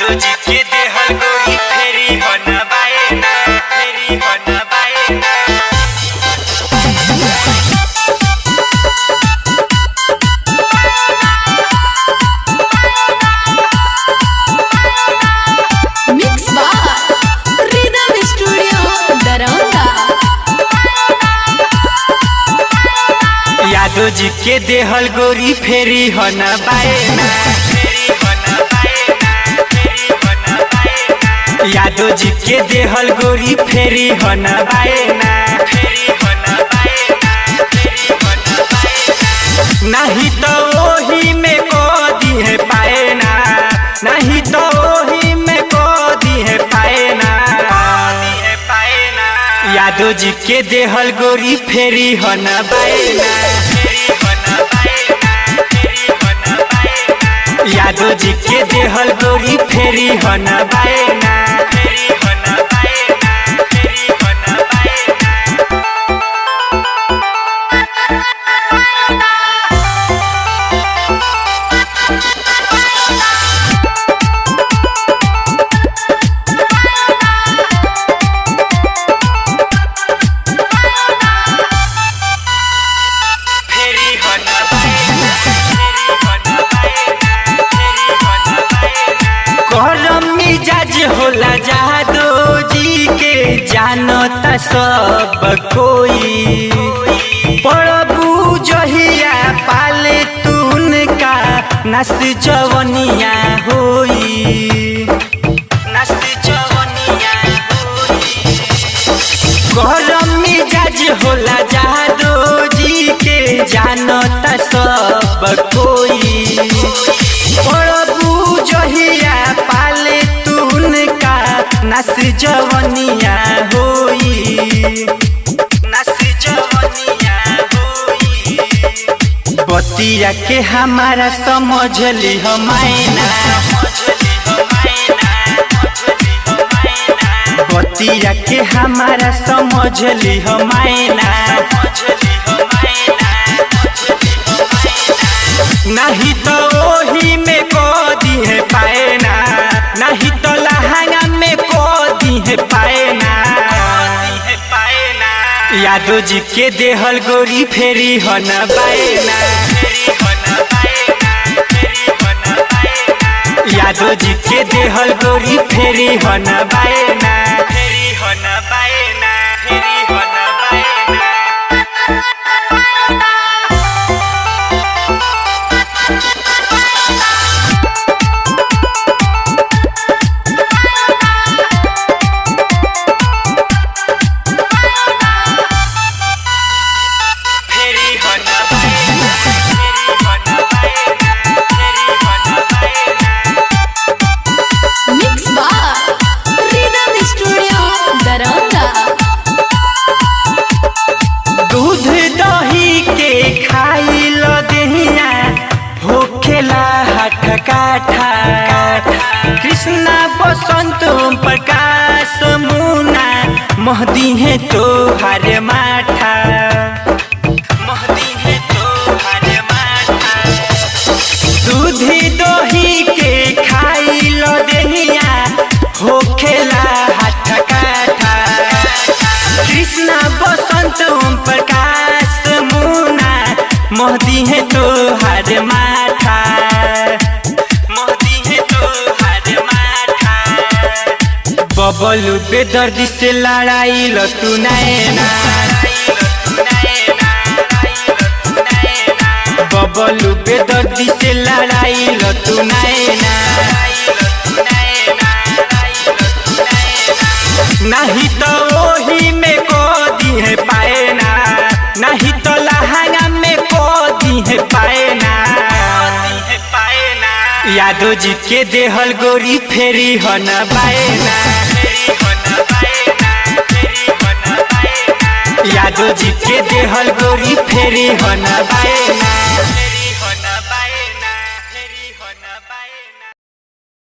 यादव जी के देहल गोरी फेरी हो न बायना, फेरी हो न बायना। मिक्स बार रिदम स्टूडियो दरौंदा। यादव जी के देहल गोरी फेरी हो न बायना, फेरी हो न बायना, फेरी हो न बायना। यादव जी के देहल गोरी फेरी हो न बायना, फेरी हो न बायना, फेरी हो न बायना। नहीं तो ओही में को दी है पायना, नहीं तो ओही में को दी है पायना, दी है पायना। यादव जी के देहल गोरी फेरी हो न बायना, फेरी हो न बायना, फेरी हो न बायना। यादव जी के देहल गोरी फेरी हो न बायना, फेरी हो न बायना, फेरी हो न बायना। फेरी हो न बायना, फेरी हो न बायना, फेरी हो न बायना। गरम मिजाज होला जादो जी के जानता सब कोई। प्रभु जहिया पाले तून का नस जवनिया होई, नस जवनिया होई। गरम मिजाज होला जादो जी के जानता सब कोई। प्रभु जहिया पाले तून का नस जवनिया होई, नस जवनिया होई। बतिया के हमारा समझली हो मायना, बतिया के हमारा समझली हो मायना। नहीं तो ओही में को दी है पायना, नहीं तो लहंगा में को दी है पायना। यादव जी के देहल गोरी फेरी हो न बायना, फेरी हो न बायना, फेरी हो न बायना। यादव जी के देहल गोरी फेरी हो न बायना, फेरी हो न बायना, फेरी हो न बायना। फेरी हो न बायना, फेरी हो न बायना, फेरी हो न बायना। मिक्स बार रिदम स्टूडियो दरौंदा। दूध दही के खाइल देहिया होखेला हठ काठा। कृष्णा बसंत प्रकाश मुना महदी है तो हर माठा, महदी है तो हर माठा। दूध दही के खाइल देहिया होखेला हठ काठा। कृष्णा बसंत प्रकाश मुना महदी है तो हर माठा, महदी है तो हर माठा। बबलू बेदर्दी से लड़ाई लो तू नैना, बबलू बेदर्दी से लड़ाई लो तू नैना। नहीं तो ओही में को दी है पायना, नहीं तो लहंगा में को दी है पायना। यादव जी के देहल गोरी फेरी हो न बायना, फेरी हो न बायना, फेरी हो न बायना। यादव जी के देहल गोरी फेरी हो न बायना।